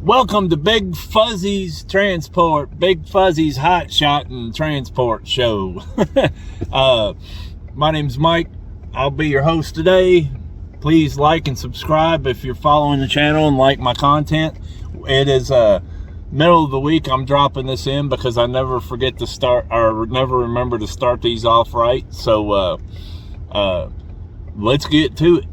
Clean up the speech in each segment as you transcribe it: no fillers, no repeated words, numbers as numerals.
Welcome to Big Fuzzy's Transport, Big Fuzzy's Hotshot and Transport Show. My name's Mike. I'll be your host today. Please like and subscribe if you're following the channel and like my content. It is middle of the week. I'm dropping this in because I never forget to start, or never remember to start these off right. So let's get to it.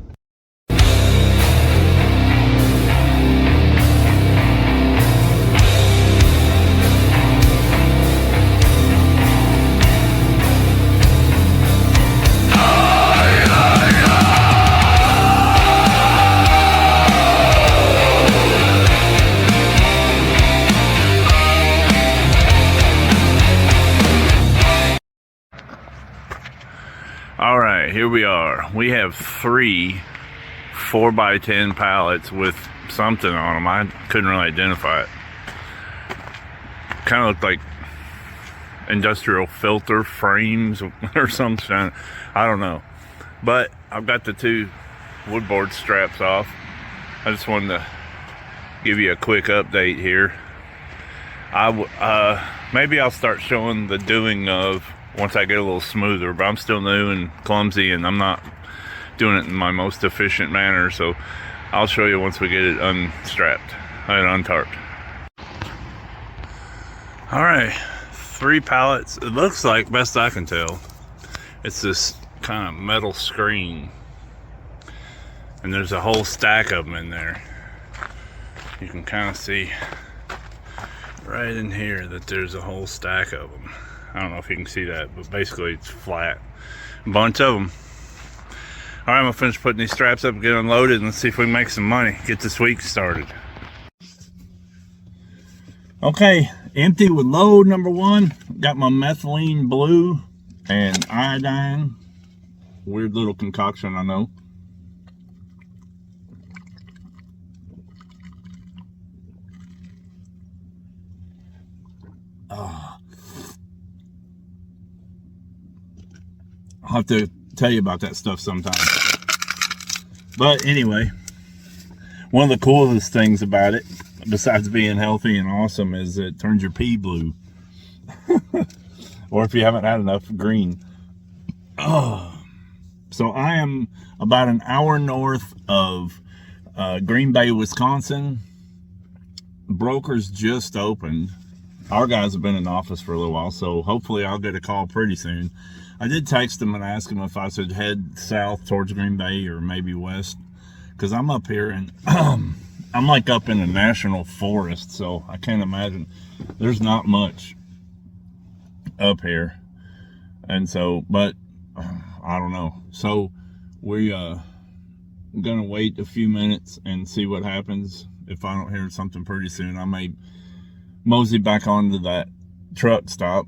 Alright, here we are. We have 3 4x10 pallets with something on them. I couldn't really identify it. Kind of looked like industrial filter frames or something. I don't know. But I've got the 2 woodboard straps off. I just wanted to give you a quick update here. Maybe I'll start showing the doing of once I get a little smoother, but I'm still new and clumsy and I'm not doing it in my most efficient manner, so I'll show you once we get it unstrapped and untarped. Alright, 3 pallets. It looks like, best I can tell, it's this kind of metal screen, and there's a whole stack of them in there. You can kind of see right in here that there's a whole stack of them. I don't know if you can see that, but basically it's flat. A bunch of them. All right, I'm gonna finish putting these straps up and get unloaded, and let's see if we can make some money. Get this week started. Okay, empty with load number 1. Got my methylene blue and iodine. Weird little concoction, I know. I'll have to tell you about that stuff sometime. But anyway, one of the coolest things about it, besides being healthy and awesome, is it turns your pee blue. Or if you haven't had enough, green. Oh. So I am about an hour north of Green Bay, Wisconsin. Brokers just opened. Our guys have been in office for a little while, so hopefully I'll get a call pretty soon. I did text them and ask them if I should head south towards Green Bay or maybe west, because I'm up here and I'm like up in a national forest, so I can't imagine. There's not much up here, and so, but I don't know. So we gonna wait a few minutes and see what happens. If I don't hear something pretty soon, I may mosey back onto that truck stop.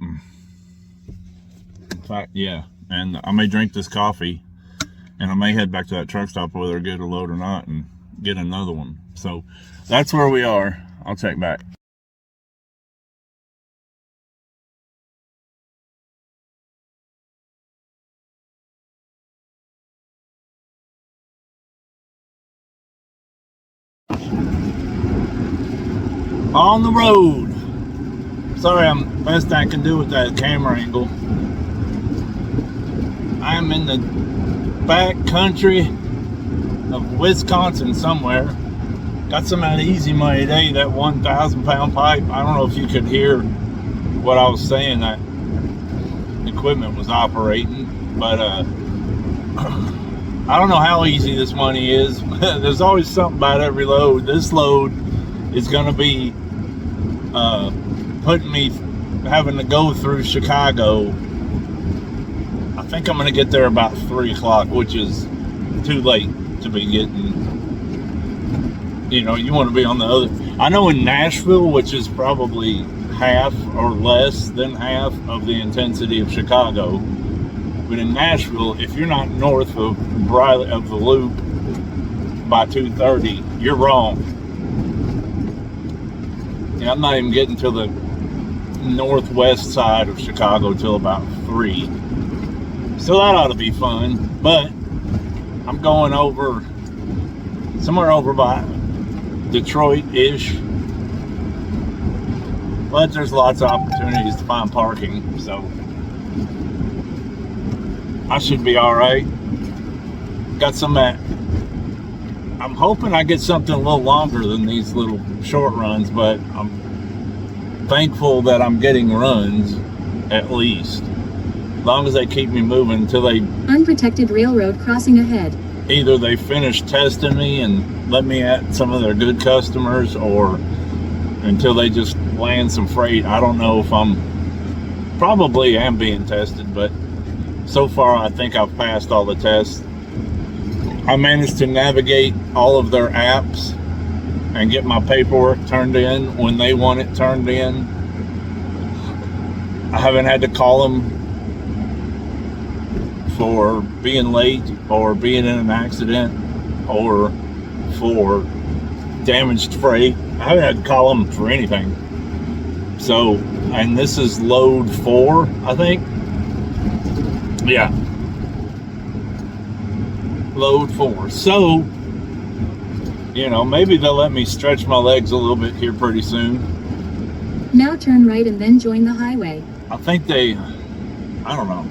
In fact, yeah, and I may drink this coffee and I may head back to that truck stop whether I get a load or not and get another one. So that's where we are. I'll check back. On the road. Sorry, I'm best I can do with that camera angle. I'm in the back country of Wisconsin somewhere. Got some of that easy money today, that 1,000-pound pipe. I don't know if you could hear what I was saying. That equipment was operating, but I don't know how easy this money is. There's always something about every load. This load is going to be putting me having to go through Chicago. I think I'm going to get there about 3 o'clock, which is too late to be getting, you know, you want to be on the other. I know in Nashville, which is probably half or less than half of the intensity of Chicago, but in Nashville, if you're not north of the Loop by 2:30, you're wrong. Yeah, I'm not even getting to the northwest side of Chicago till about 3. So that ought to be fun. But I'm going over somewhere over by Detroit-ish, But there's lots of opportunities to find parking, so I should be all right. Got some I'm hoping I get something a little longer than these little short runs, but I'm thankful that I'm getting runs at least. As long as they keep me moving until they... Unprotected railroad crossing ahead. Either they finish testing me and let me at some of their good customers, or until they just land some freight. I don't know if probably am being tested, but so far I think I've passed all the tests. I managed to navigate all of their apps and get my paperwork turned in when they want it turned in. I haven't had to call them for being late or being in an accident or for damaged freight. I haven't had to call them for anything. So, and this is load 4, I think. Yeah. Load 4. So, you know, maybe they'll let me stretch my legs a little bit here pretty soon. Now turn right and then join the highway. I think I don't know.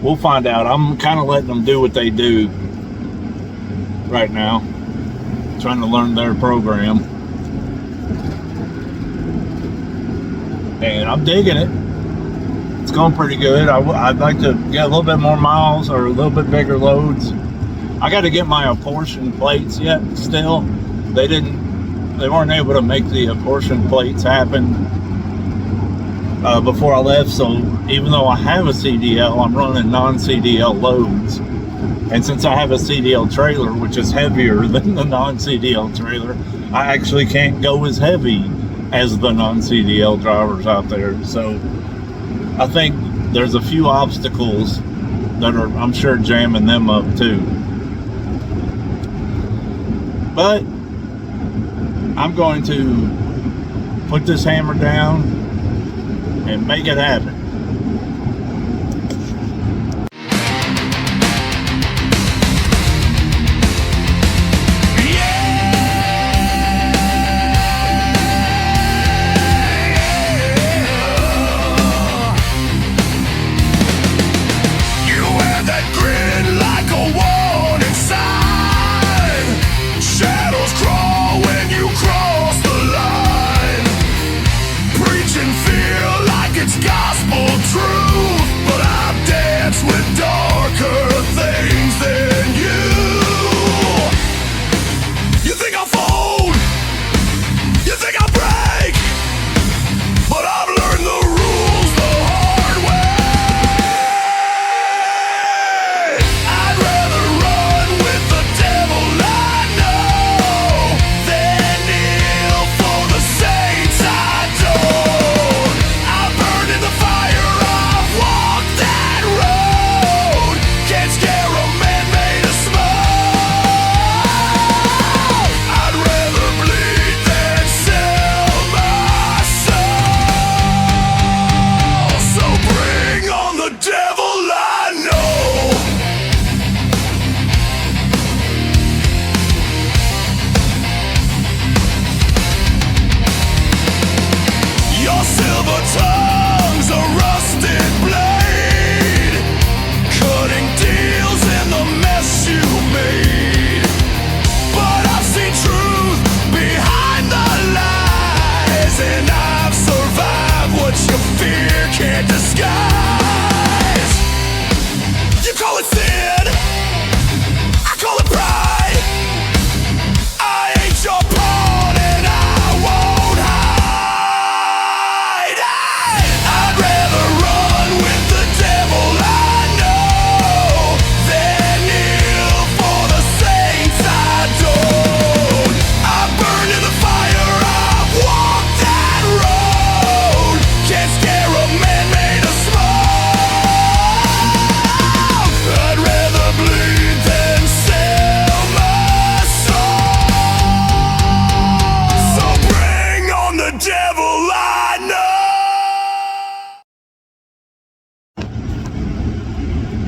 We'll find out. I'm kind of letting them do what they do right now. Trying to learn their program. And I'm digging it. It's going pretty good. I'd like to get a little bit more miles or a little bit bigger loads. I got to get my apportion plates yet still. They weren't able to make the apportion plates happen before I left, so even though I have a CDL, I'm running non-CDL loads. And since I have a CDL trailer, which is heavier than the non-CDL trailer, I actually can't go as heavy as the non-CDL drivers out there. So I think there's a few obstacles that are, I'm sure, jamming them up too. But I'm going to put this hammer down and make it happen.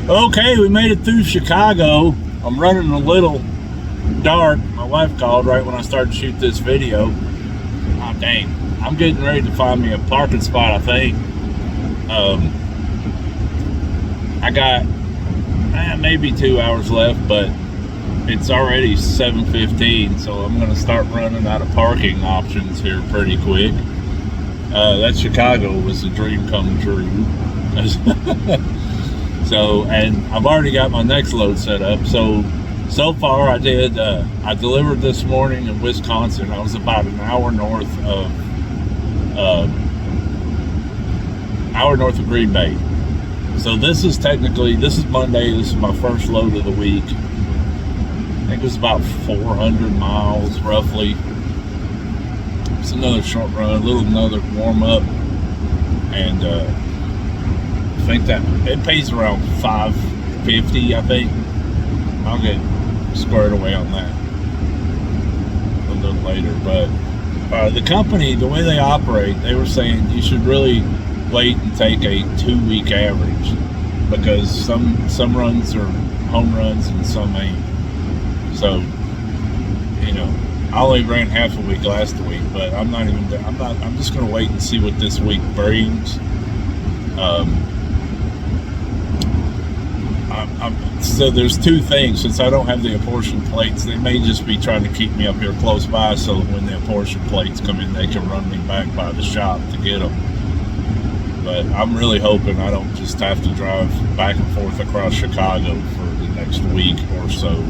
Okay, we made it through Chicago. I'm running a little dark. My wife called right when I started to shoot this video. Oh, dang. I'm getting ready to find me a parking spot, I think. I got maybe 2 hours left, but it's already 7:15, so I'm going to start running out of parking options here pretty quick. That Chicago was a dream come true. So, and I've already got my next load set up. So far I delivered this morning in Wisconsin. I was about an hour north of Green Bay. So this is Monday. This is my first load of the week. I think it was about 400 miles roughly. It's another short run, another warm up, and I think that it pays around $5.50. I think I'll get squared away on that a little later. But the company, the way they operate, they were saying you should really wait and take a 2-week average, because some runs are home runs and some ain't. So, I only ran half a week last week, but I'm just going to wait and see what this week brings. So there's two things. Since I don't have the apportion plates, they may just be trying to keep me up here close by, so when the apportion plates come in, they can run me back by the shop to get them. But I'm really hoping I don't just have to drive back and forth across Chicago for the next week or so.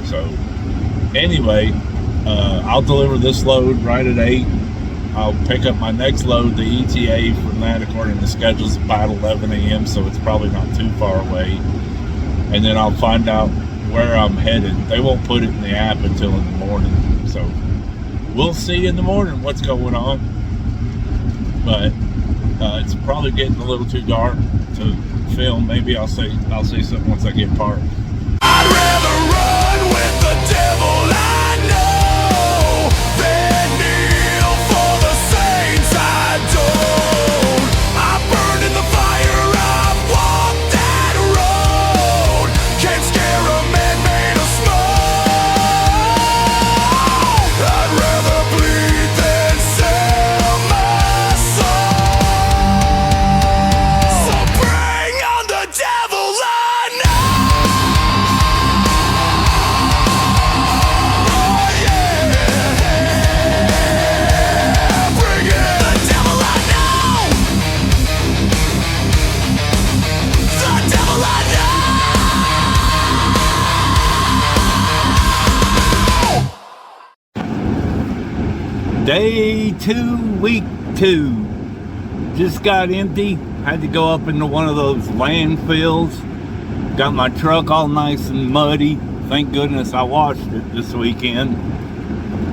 So anyway, I'll deliver this load right at 8. I'll pick up my next load, the ETA, from that according to schedules about 11 a.m. So it's probably not too far away. And then I'll find out where I'm headed. They won't put it in the app until in the morning. So we'll see in the morning what's going on. But it's probably getting a little too dark to film. Maybe I'll say something once I get parked. I'd rather run with the devil I know than kneel for the saints I don't. I burned in the fire, I've walked that road. Can't scare a man made of smoke. I'd rather bleed than sell my soul. So bring on the devil I know. Day 2, week 2. Just got empty. Had to go up into one of those landfills. Got my truck all nice and muddy. Thank goodness I washed it this weekend.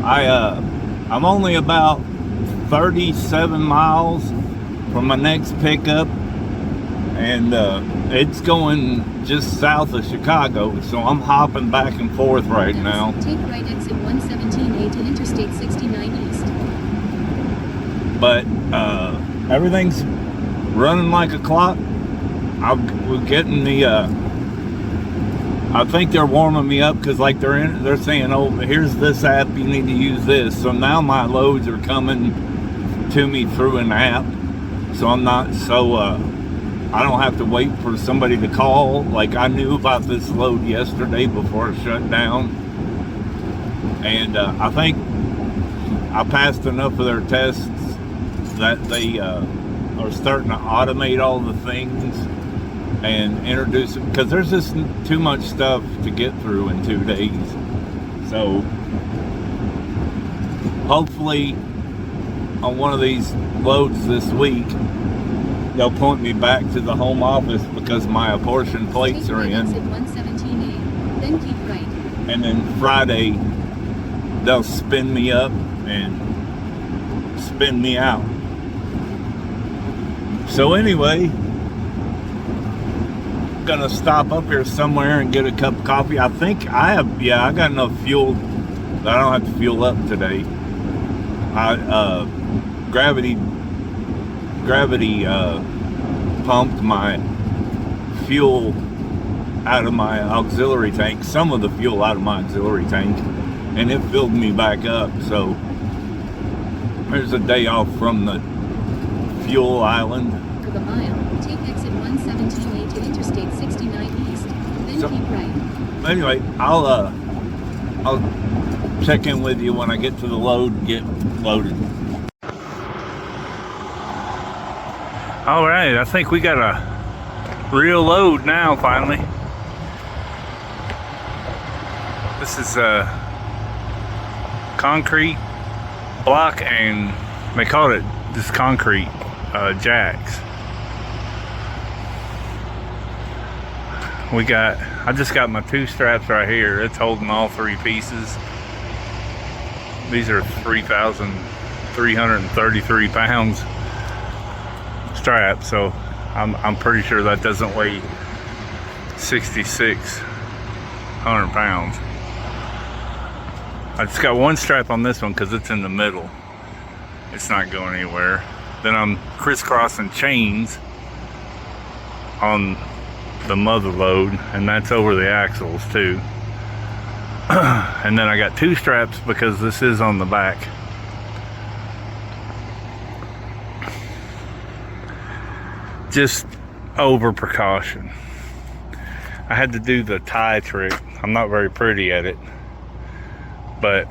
I'm only about 37 miles from my next pickup, and it's going just south of Chicago, so I'm hopping back and forth right now. Take right exit 117A to Interstate 69 East. But everything's running like a clock. We're getting the I think they're warming me up, because like they're saying, oh, here's this app, you need to use this. So now my loads are coming to me through an app, so I'm not I don't have to wait for somebody to call. Like, I knew about this load yesterday before it shut down, and I think I passed enough of their tests that they are starting to automate all the things and introduce it, because there's just too much stuff to get through in 2 days. So hopefully on one of these loads this week they'll point me back to the home office, because my apportion plates are in. Exit 117A, then keep right. And then Friday they'll spin me up and spin me out. So anyway, gonna stop up here somewhere and get a cup of coffee. I think I got enough fuel that I don't have to fuel up today. Gravity pumped my fuel out of my auxiliary tank, some of the fuel out of my auxiliary tank, and it filled me back up. So There's a day off from the fuel island. For the mile, take exit 117A to Interstate 69 East, then So- keep right. Anyway, I'll check in with you when I get to the load and get loaded. All right, I think we got a real load now finally. This is a concrete block, and they call it just concrete jacks. I just got my 2 straps right here. It's holding all 3 pieces. These are 3,333 pounds straps, so I'm pretty sure that doesn't weigh 6,600 pounds. I just got 1 strap on this one because it's in the middle. It's not going anywhere. Then I'm crisscrossing chains on the mother load, and that's over the axles too. And then I got 2 straps because this is on the back. Just over precaution. I had to do the tie trick. I'm not very pretty at it, but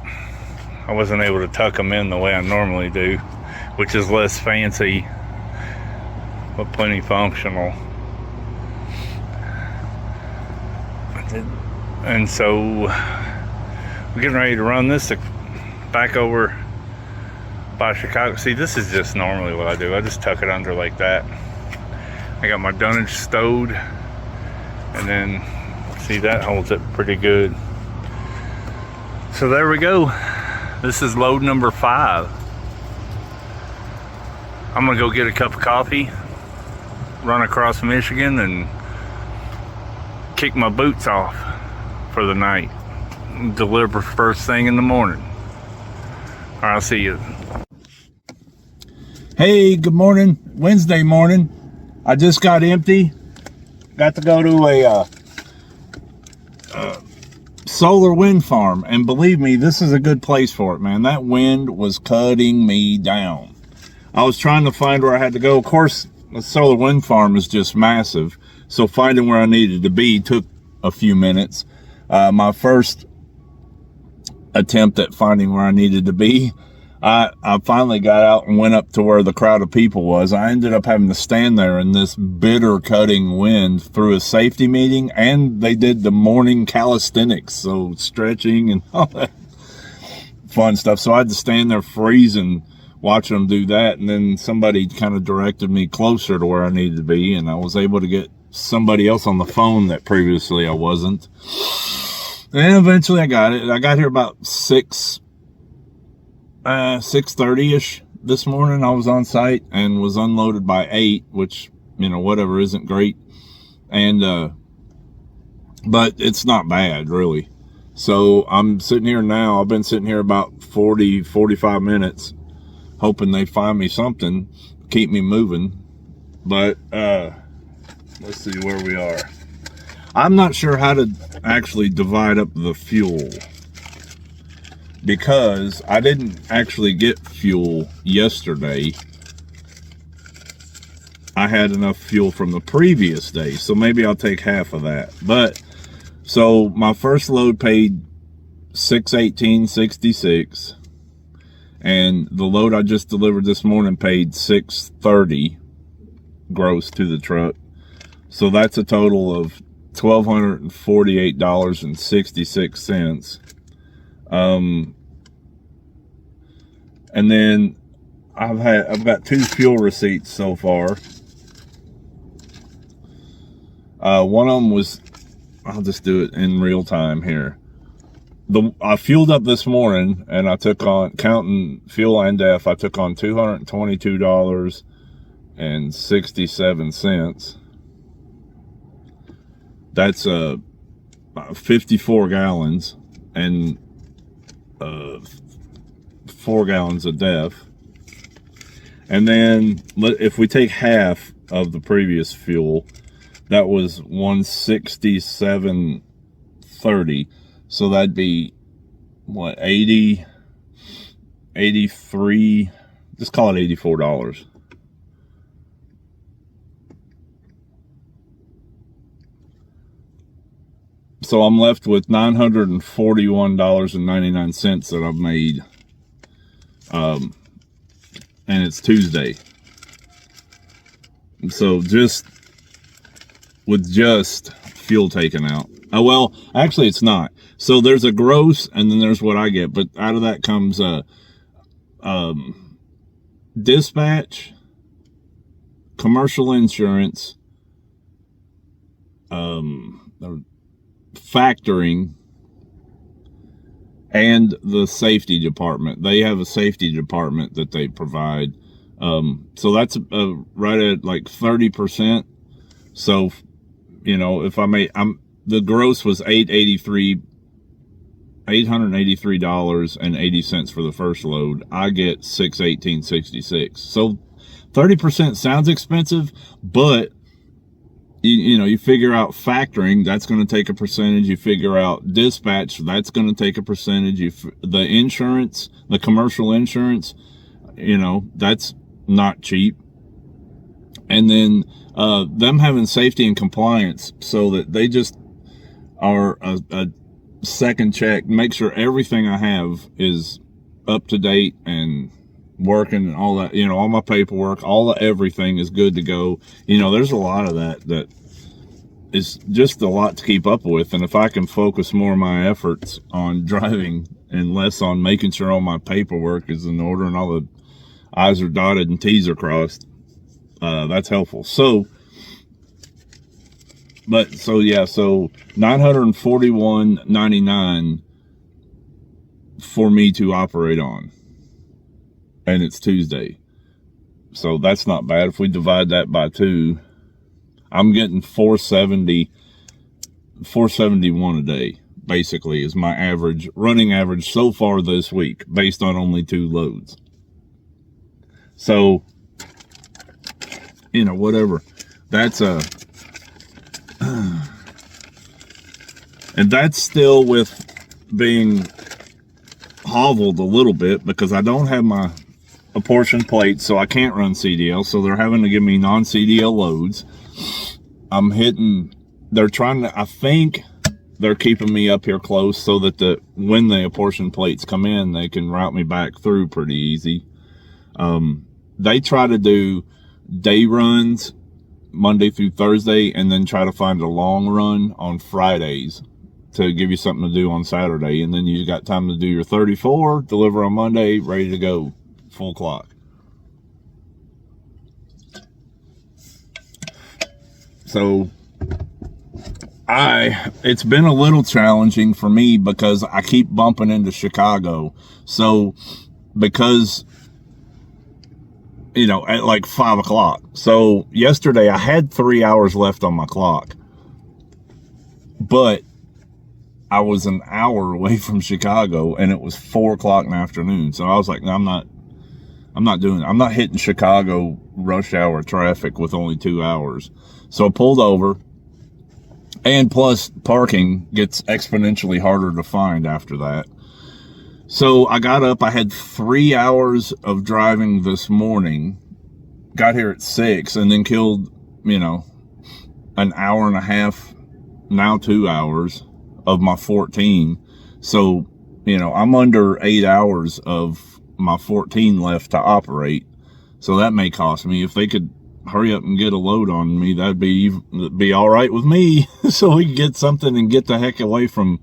I wasn't able to tuck them in the way I normally do, which is less fancy but plenty functional. And so we're getting ready to run this back over by Chicago. See, this is just normally what I do. I just tuck it under like that. I got my dunnage stowed, and then see, that holds it pretty good. So there we go. This is load number 5. I'm gonna go get a cup of coffee, run across Michigan, and kick my boots off for the night. Deliver first thing in the morning. All right, I'll see you. Hey, good morning. Wednesday morning. I just got empty. Got to go to a solar wind farm, and believe me, this is a good place for it, man. That wind was cutting me down. I was trying to find where I had to go. Of course, the solar wind farm is just massive, so finding where I needed to be took a few minutes. My first attempt at finding where I needed to be, I finally got out and went up to where the crowd of people was. I ended up having to stand there in this bitter cutting wind through a safety meeting, and they did the morning calisthenics, so stretching and all that fun stuff. So I had to stand there freezing, watching them do that, and then somebody kind of directed me closer to where I needed to be, and I was able to get somebody else on the phone that previously I wasn't. And eventually I got it. I got here about 6:30ish this morning. I was on site and was unloaded by 8, which, you know, whatever, isn't great. And but it's not bad, really. So I'm sitting here now. I've been sitting here about 45 minutes hoping they find me something, keep me moving. But let's see where we are. I'm not sure how to actually divide up the fuel, because I didn't actually get fuel yesterday. I had enough fuel from the previous day, so maybe I'll take half of that. But so my first load paid $618.66, and the load I just delivered this morning paid $630 gross to the truck. So that's a total of $1,248.66. And then I've got 2 fuel receipts so far. One of them was, I'll just do it in real time here. I fueled up this morning, and I took on, counting fuel and DEF, I took on $222.67. That's 54 gallons and 4 gallons of DEF. And then if we take half of the previous fuel, that was 167.30. So that'd be what, 83 just call it $84. So I'm left with $941.99 that I've made. And it's Tuesday. So just with just fuel taken out. Oh, well, actually it's not. So there's a gross and then there's what I get. But out of that comes dispatch, commercial insurance, factoring, and the safety department. They have a safety department that they provide. So that's right at like 30%. So, you know, if I may, the gross was $883.80 for the first load. I get $618.66. So 30% sounds expensive, but you know, you figure out factoring, that's going to take a percentage. You figure out dispatch, that's going to take a percentage. The insurance, the commercial insurance, you know, that's not cheap. And then them having safety and compliance, so that they just are a second check, make sure everything I have is up to date and working and all that, you know, all my paperwork, all the everything is good to go. You know, there's a lot of that is just a lot to keep up with. And if I can focus more of my efforts on driving and less on making sure all my paperwork is in order and all the I's are dotted and T's are crossed, that's helpful. So $941.99 for me to operate on. And it's Tuesday. So that's not bad. If we divide that by 2, I'm getting 471 a day, basically, is my average, running average so far this week, based on only 2 loads. So, you know, whatever. That's and that's still with being hoveled a little bit because I don't have my apportion plates, so I can't run CDL. So they're having to give me non-CDL loads. They're trying to, I think they're keeping me up here close so that when the apportion plates come in, they can route me back through pretty easy. They try to do day runs Monday through Thursday and then try to find a long run on Fridays to give you something to do on Saturday. And then you got time to do your 34, deliver on Monday, ready to go, full clock. So it's been a little challenging for me because I keep bumping into Chicago. So because, you know, at like 5 o'clock. So yesterday I had 3 hours left on my clock, but I was an hour away from Chicago and it was 4 o'clock in the afternoon. So I was like, no, I'm not hitting Chicago rush hour traffic with only 2 hours. So I pulled over, and plus parking gets exponentially harder to find after that. So I got up, I had 3 hours of driving this morning, got here at 6, and then killed, you know, an hour and a half, now 2 hours of my 14. So, you know, I'm under 8 hours of my 14 left to operate. So that may cost me. If they could hurry up and get a load on me, that'd be all right with me. So we can get something and get the heck away from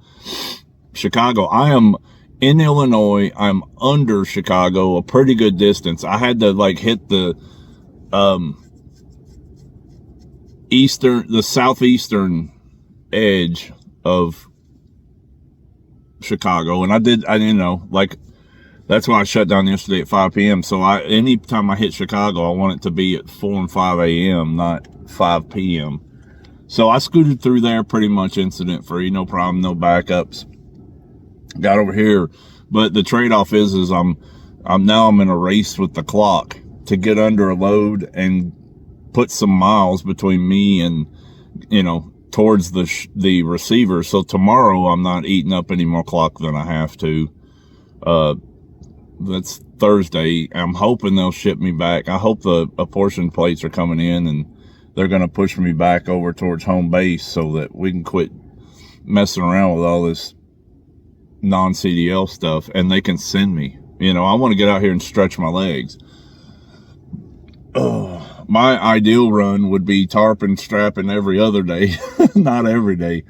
Chicago. I am in Illinois. I'm under Chicago, a pretty good distance. I had to like hit the southeastern edge of Chicago, and I you know, like, that's why I shut down yesterday at 5 p.m. So anytime I hit Chicago, I want it to be at 4 and 5 a.m., not 5 p.m. So I scooted through there pretty much incident free, no problem, no backups. Got over here, but the trade-off is I'm in a race with the clock to get under a load and put some miles between me and, you know, towards the receiver. So tomorrow I'm not eating up any more clock than I have to. that's Thursday. I'm hoping they'll ship me back. I hope the apportion plates are coming in and they're going to push me back over towards home base so that we can quit messing around with all this non-CDL stuff and they can send me. You know, I want to get out here and stretch my legs. My ideal run would be tarping, strapping every other day, not every day.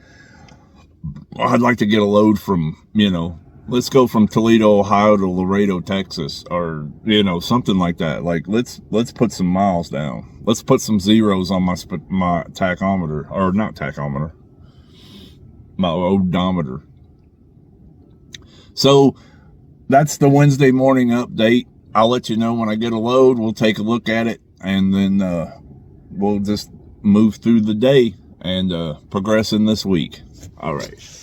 I'd like to get a load from, you know, let's go from Toledo, Ohio to Laredo, Texas, or, you know, something like that. Like, let's put some miles down. Let's put some zeros on my tachometer, or not tachometer, my odometer. So that's the Wednesday morning update. I'll let you know when I get a load. We'll take a look at it, and then we'll just move through the day and progress in this week. All right.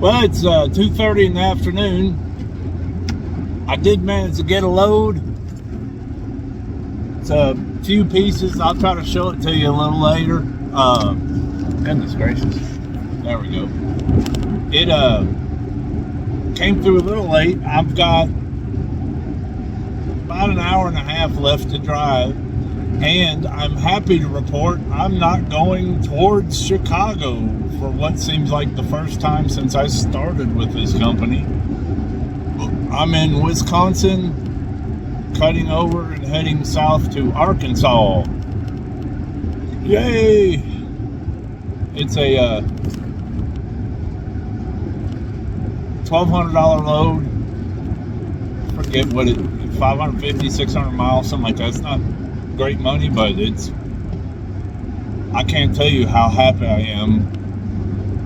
Well, it's 2:30 in the afternoon. I did manage to get a load. It's a few pieces. I'll try to show it to you a little later. Goodness gracious. There we go. It came through a little late. I've got about an hour and a half left to drive. And I'm happy to report I'm not going towards Chicago for what seems like the first time since I started with this company. I'm in Wisconsin, cutting over and heading south to Arkansas. Yay! It's a $1,200 load. Forget what it, 550, 600 miles, something like that. It's not great money, but I can't tell you how happy I am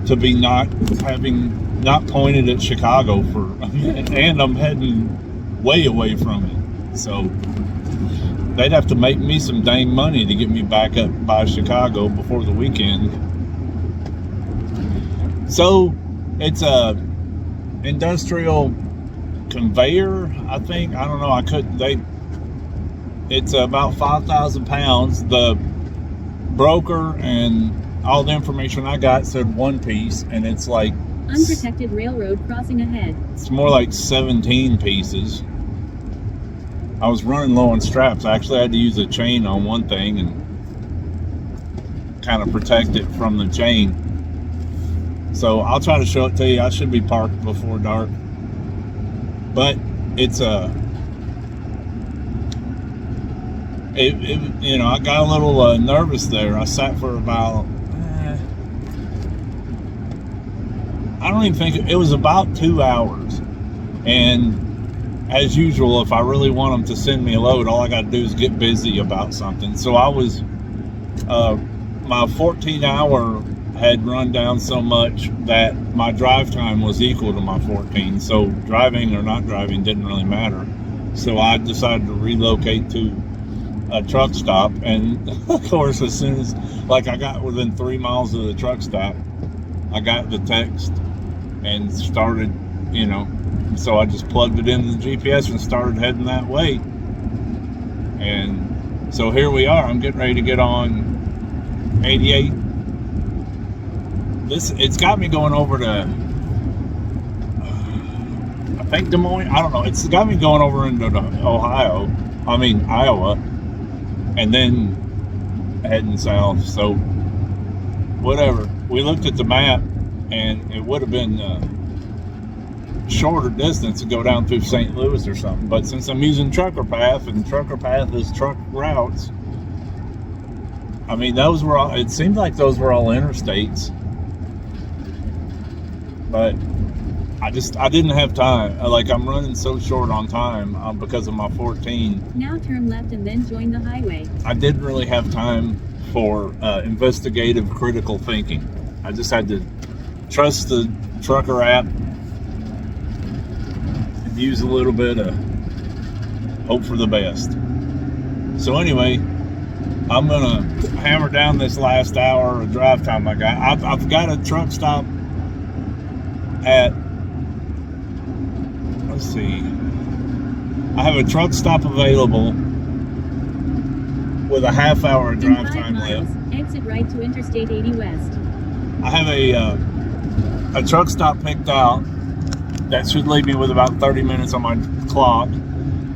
to be not pointed at Chicago for a minute, and I'm heading way away from it. So they'd have to make me some dang money to get me back up by Chicago before the weekend. So it's a industrial conveyor, I think. I don't know. It's about 5,000 pounds. The broker and all the information I got said one piece, and it's like unprotected railroad crossing ahead. It's more like 17 pieces. I was running low on straps. I actually had to use a chain on one thing and kind of protect it from the chain. So I'll try to show it to you. I should be parked before dark. But it's you know, I got a little nervous there. I sat for about, I don't even think, it was about 2 hours. And as usual, if I really want them to send me a load, all I got to do is get busy about something. So I was, my 14-hour had run down so much that my drive time was equal to my 14. So driving or not driving didn't really matter. So I decided to relocate to a truck stop, and of course, as soon as I got within 3 miles of the truck stop, I got the text and started, you know, so I just plugged it into the GPS and started heading that way. And so here we are. I'm getting ready to get on 88. It's got me going over to I think Des Moines, I don't know, it's got me going over into Iowa, and then heading south. So whatever, we looked at the map and it would have been shorter distance to go down through St. Louis or something, but since I'm using Trucker Path, and Trucker Path is truck routes, I mean, those were all, it seemed like those were all interstates, but I didn't have time. Like, I'm running so short on time because of my 14. Now turn left and then join the highway. I didn't really have time for investigative critical thinking. I just had to trust the trucker app, use a little bit of hope for the best. So anyway, I'm gonna hammer down this last hour of drive time I got. I've got a truck stop at, let's see, I have a truck stop available with a half hour In drive 5 time miles, left. exit right to Interstate 80 West. I have a truck stop picked out that should leave me with about 30 minutes on my clock,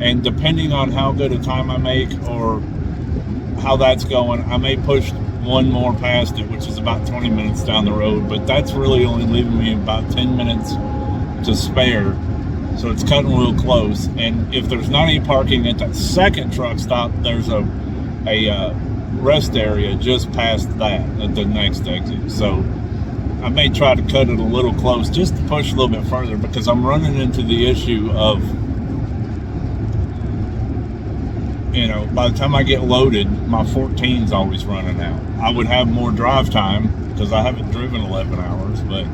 and depending on how good a time I make or how that's going, I may push one more past it, which is about 20 minutes down the road, but that's really only leaving me about 10 minutes to spare, so it's cutting real close. And if there's not any parking at that second truck stop, there's a rest area just past that at the next exit. So I may try to cut it a little close just to push a little bit further, because I'm running into the issue of, you know, by the time I get loaded, my 14's always running out. I would have more drive time because I haven't driven 11 hours, but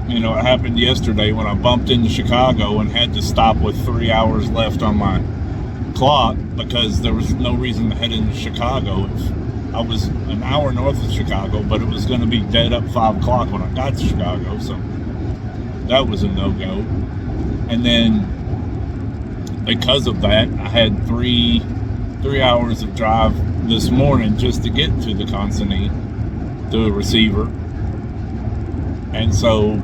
you know, it happened yesterday when I bumped into Chicago and had to stop with 3 hours left on my clock because there was no reason to head into Chicago. I was an hour north of Chicago, but it was going to be dead up 5 o'clock when I got to Chicago, so that was a no-go. And then because of that, I had three hours of drive this morning just to get to the consignee, to a receiver. And so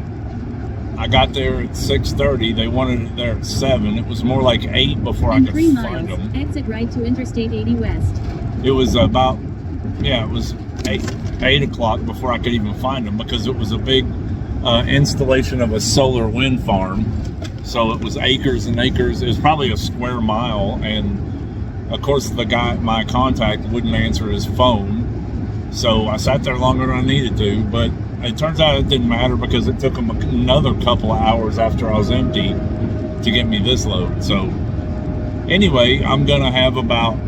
I got there at 6:30. They wanted it there at 7. It was more like 8 before I In could 3 find miles, them. exit right to Interstate 80 West. It was about, yeah, it was 8 o'clock before I could even find them, because it was a big installation of a solar wind farm. So it was acres and acres. It was probably a square mile. And of course, the guy, my contact, wouldn't answer his phone. So I sat there longer than I needed to, but it turns out it didn't matter because it took them another couple of hours after I was empty to get me this load. So anyway, I'm gonna have about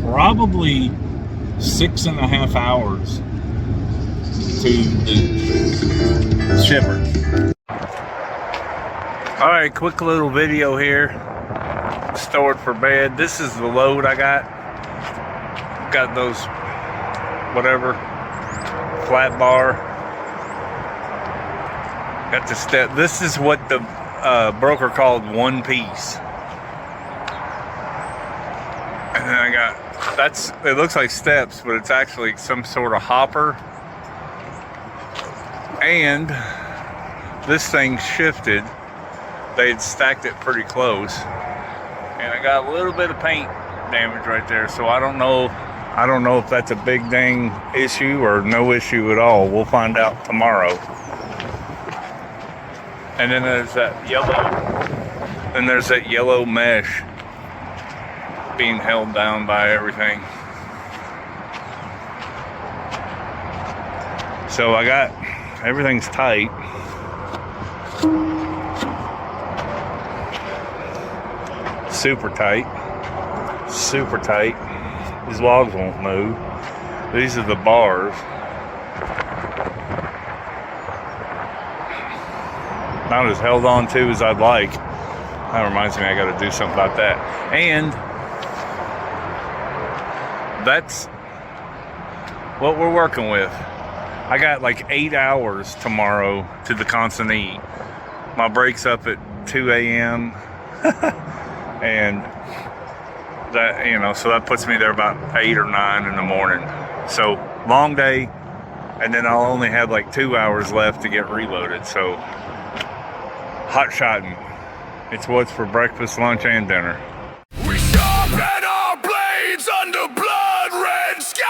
probably 6.5 hours to the shipper. All right, quick little video here. Stored for bed. This is the load I got. Got those, whatever, flat bar. Got the step. This is what the broker called one piece. And then I got, that's, it looks like steps, but it's actually some sort of hopper. And this thing shifted. They had stacked it pretty close. And I got a little bit of paint damage right there. So I don't know if that's a big dang issue or no issue at all. We'll find out tomorrow. And then there's that yellow mesh being held down by everything. So I got, everything's tight. Super tight. Super tight. These logs won't move. These are the bars. Not as held on to as I'd like. That reminds me, I got to do something about that. And that's what we're working with. I got like 8 hours tomorrow to the consignee. My break's up at 2 a.m. and that, you know, so that puts me there about 8 or 9 in the morning. So long day, and then I'll only have like 2 hours left to get reloaded. So hot-shotting. It's what's for breakfast, lunch, and dinner. We sharpen our blades under blood-red sky.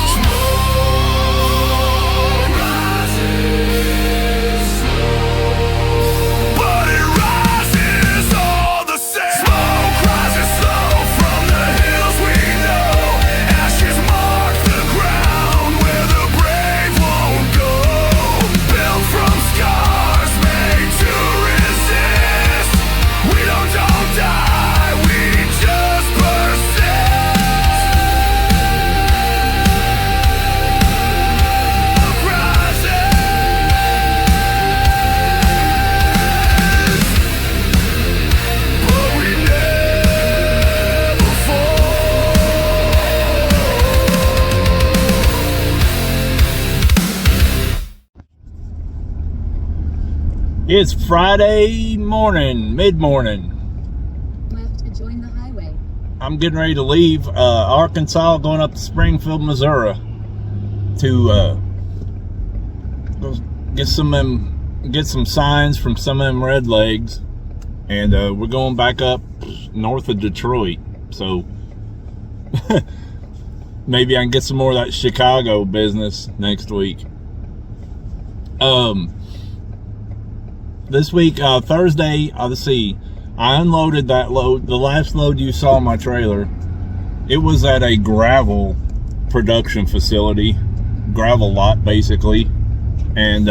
Smoke It's Friday morning, mid-morning. Left to join the highway. I'm getting ready to leave Arkansas, going up to Springfield, Missouri to go get some signs from some of them red legs, and we're going back up north of Detroit. So maybe I can get some more of that Chicago business next week. This week, Thursday, let's see, I unloaded that load. The last load you saw in my trailer, it was at a gravel production facility, gravel lot basically, and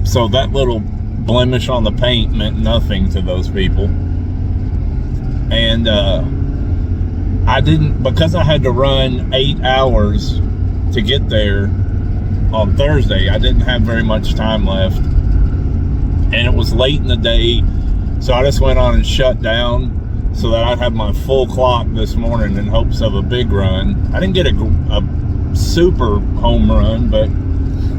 so that little blemish on the paint meant nothing to those people. And I didn't, because I had to run 8 hours to get there on Thursday, I didn't have very much time left, and it was late in the day, so I just went on and shut down so that I'd have my full clock this morning in hopes of a big run. I didn't get a super home run, but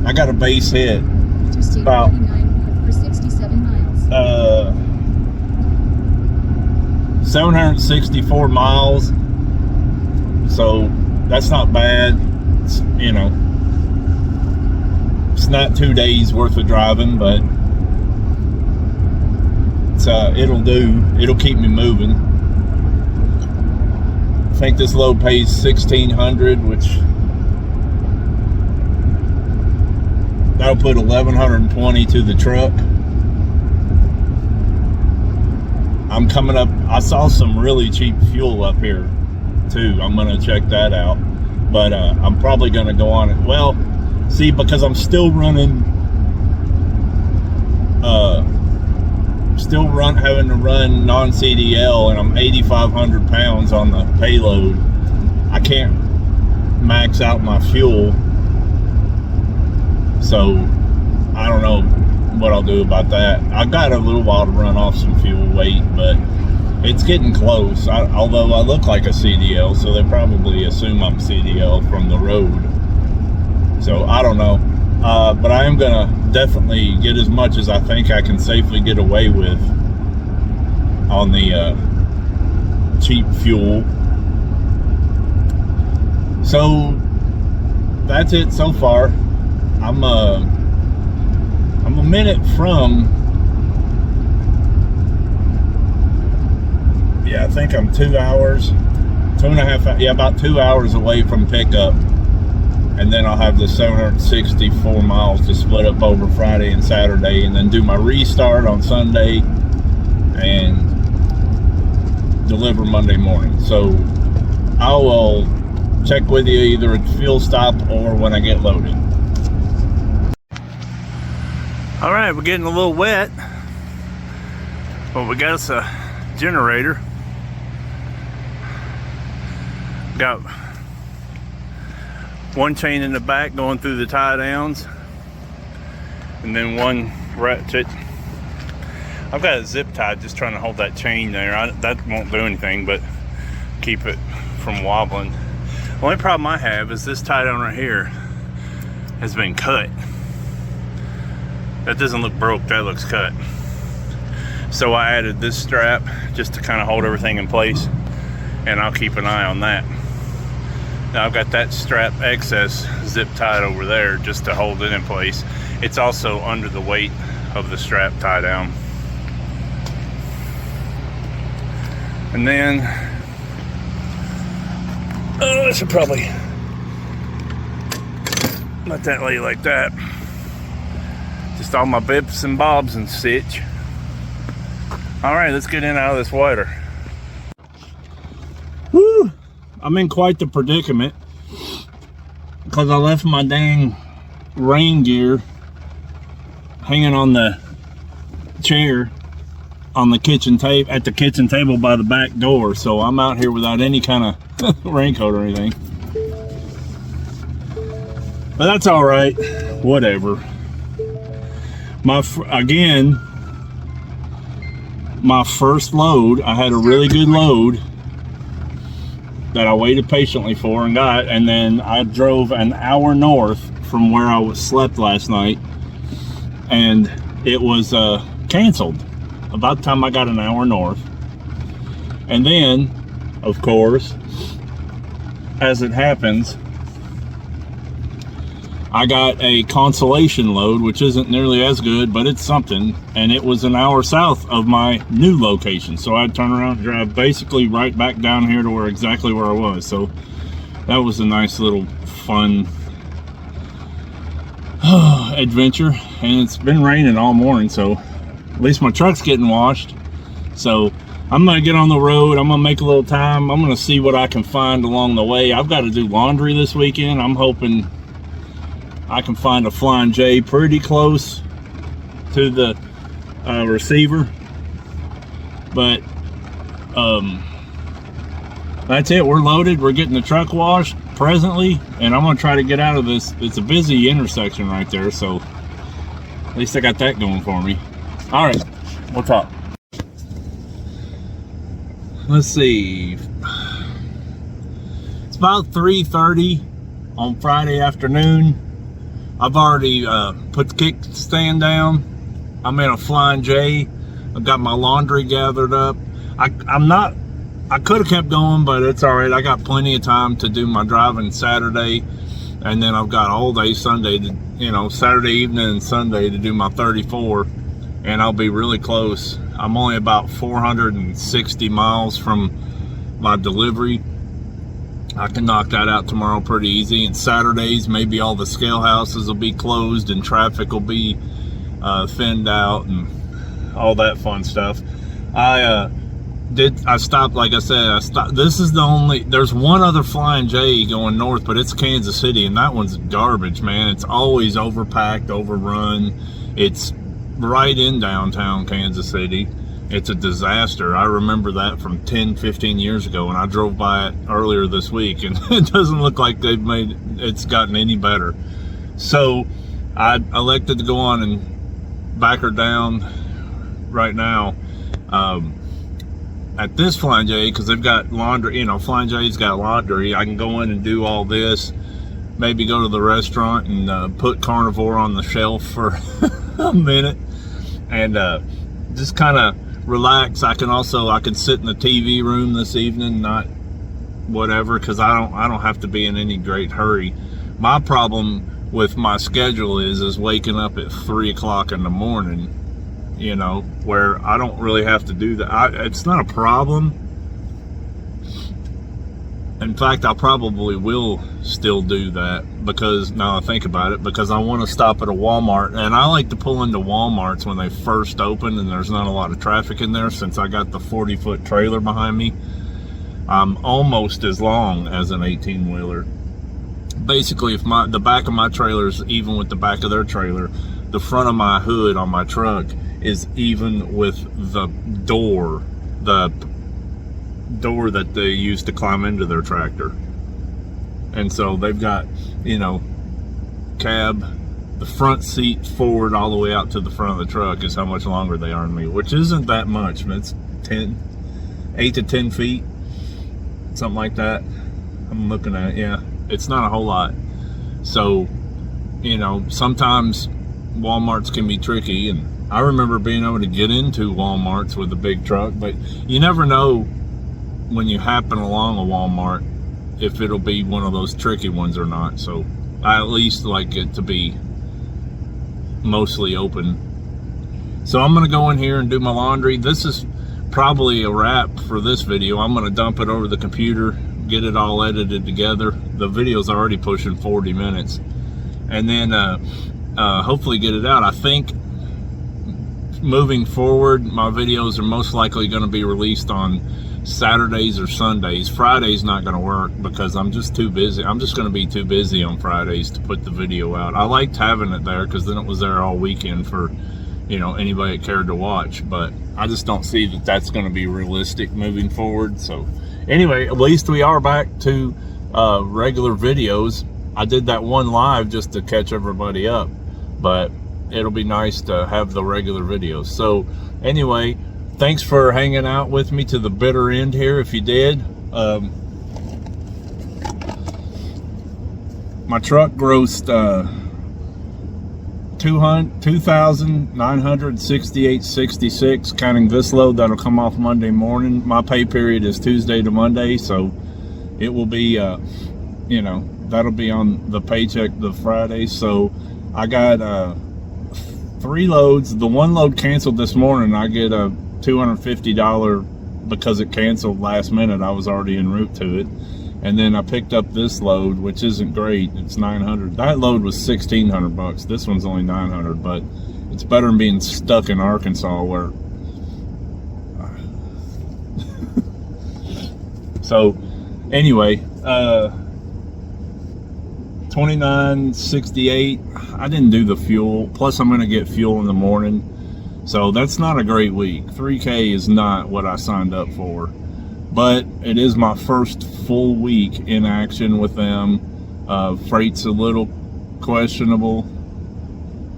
I got a base hit. Interstate About 49 for 67 miles. 764 miles, so that's not bad. It's, you know, it's not 2 days worth of driving, but it's, it'll do. It'll keep me moving. I think this load pays $1,600, which that'll put $1,120 to the truck. I'm coming up, I saw some really cheap fuel up here too. I'm gonna check that out, but I'm probably gonna go on it. Well, see, because I'm still running, having to run non-CDL, and I'm 8,500 pounds on the payload. I can't max out my fuel, so I don't know what I'll do about that. I got a little while to run off some fuel weight, but it's getting close. Although I look like a CDL, so they probably assume I'm CDL from the road. So I don't know, but I am gonna definitely get as much as I think I can safely get away with on the cheap fuel. So that's it so far. I'm a minute from, yeah, I think I'm 2 hours, 2.5, yeah, about 2 hours away from pickup. And then I'll have the 764 miles to split up over Friday and Saturday, and then do my restart on Sunday and deliver Monday morning. So I will check with you either at the fuel stop or when I get loaded. All right, we're getting a little wet, but we got us a generator. Got one chain in the back going through the tie downs, and then one ratchet. I've got a zip tie just trying to hold that chain there. That won't do anything but keep it from wobbling. The only problem I have is this tie down right here has been cut. That doesn't look broke, that looks cut. So I added this strap just to kind of hold everything in place, and I'll keep an eye on that. Now I've got that strap excess zip tied over there just to hold it in place. It's also under the weight of the strap tie down. And then, I should probably let that lay like that. Just all my bips and bobs and stitch. All right, let's get in out of this water. Woo! I'm in quite the predicament because I left my dang rain gear hanging on the chair on the kitchen table, at the kitchen table by the back door. So I'm out here without any kind of raincoat or anything. But that's all right, whatever. Again, my first load, I had a really good load that I waited patiently for and got, and then I drove an hour north from where I was slept last night and it was canceled about the time I got an hour north. And then, of course, as it happens, I got a consolation load, which isn't nearly as good, but it's something, and it was an hour south of my new location. So I'd turn around and drive basically right back down here to exactly where I was. So that was a nice little fun adventure. And it's been raining all morning, so at least my truck's getting washed. So I'm gonna get on the road. I'm gonna make a little time. I'm gonna see what I can find along the way. I've got to do laundry this weekend. I'm hoping I can find a Flying J pretty close to the receiver, but that's it. We're loaded. We're getting the truck washed presently, and I'm gonna try to get out of this. It's a busy intersection right there, so at least I got that going for me. All right, we'll talk. Let's see. It's about 3:30 on Friday afternoon. I've already put the kickstand down. I'm in a Flying J. I've got my laundry gathered up. I could have kept going, but it's all right. I got plenty of time to do my driving Saturday, and then I've got all day Sunday to, Saturday evening and Sunday to do my 34, and I'll be really close. I'm only about 460 miles from my delivery. I can knock that out tomorrow pretty easy. And Saturdays, maybe all the scale houses will be closed and traffic will be thinned out and all that fun stuff. I stopped, like I said, this is the only, there's one other Flying J going north, but it's Kansas City, and that one's garbage, man. It's always overpacked, overrun. It's right in downtown Kansas City. It's a disaster. I remember that from 10, 15 years ago, and I drove by it earlier this week, and it doesn't look like it's gotten any better. So I elected to go on and back her down right now at this Flying J, because they've got laundry. Flying J's got laundry. I can go in and do all this, maybe go to the restaurant and put carnivore on the shelf for a minute, and just kind of relax. I can sit in the TV room this evening, not whatever, because I don't have to be in any great hurry. My problem with my schedule is waking up at 3 o'clock in the morning, where I don't really have to do that. It's not a problem. In fact, I probably will still do that, because now I think about it, because I want to stop at a Walmart, and I like to pull into Walmarts when they first open and there's not a lot of traffic in there, since I got the 40-foot trailer behind me. I'm almost as long as an 18-wheeler. Basically, if the back of my trailer is even with the back of their trailer, the front of my hood on my truck is even with the door that they use to climb into their tractor. And so they've got, cab, the front seat forward all the way out to the front of the truck is how much longer they are than me, which isn't that much, but it's 8 to 10 feet, something like that. I'm looking at it. Yeah, it's not a whole lot. So, sometimes Walmarts can be tricky, and I remember being able to get into Walmarts with a big truck, but you never know when you happen along a Walmart if it'll be one of those tricky ones or not. So I at least like it to be mostly open. So I'm gonna go in here and do my laundry. This is probably a wrap for this video. I'm gonna dump it over the computer, get it all edited together. The video's already pushing 40 minutes, and then hopefully get it out. I think moving forward, my videos are most likely going to be released on Saturdays or Sundays. Friday's not going to work because I'm just too busy. I'm just going to be too busy on Fridays to put the video out. I liked having it there because then it was there all weekend for, anybody that cared to watch, but I just don't see that that's going to be realistic moving forward. So anyway, at least we are back to regular videos. I did that one live just to catch everybody up, but it'll be nice to have the regular videos. So anyway, thanks for hanging out with me to the bitter end here. If you did, my truck grossed $2,968.66, counting this load that'll come off Monday morning. My pay period is Tuesday to Monday, so it will be, you know, that'll be on the paycheck the Friday. So I got 3 loads. The one load canceled this morning. I get a $250 because it canceled last minute. I was already en route to it. And then I picked up this load, which isn't great. It's $900. That load was $1,600. This one's only $900, but it's better than being stuck in Arkansas where. So, anyway, $29.68. I didn't do the fuel. Plus, I'm gonna get fuel in the morning. So that's not a great week. 3K is not what I signed up for. But it is my first full week in action with them. Freight's a little questionable,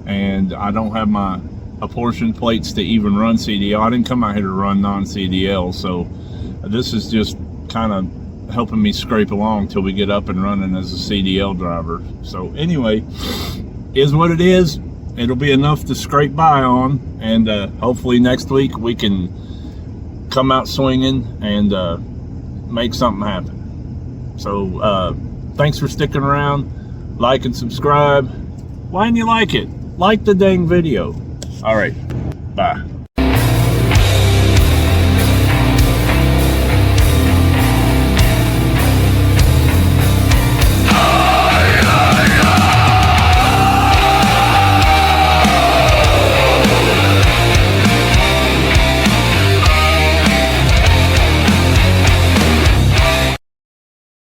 and I don't have my apportion plates to even run CDL. I didn't come out here to run non-CDL, so this is just kind of helping me scrape along till we get up and running as a CDL driver. So anyway, is what it is. It'll be enough to scrape by on, and hopefully next week we can come out swinging and make something happen. So thanks for sticking around. Like and subscribe. Why didn't you like it? Like the dang video. All right, bye.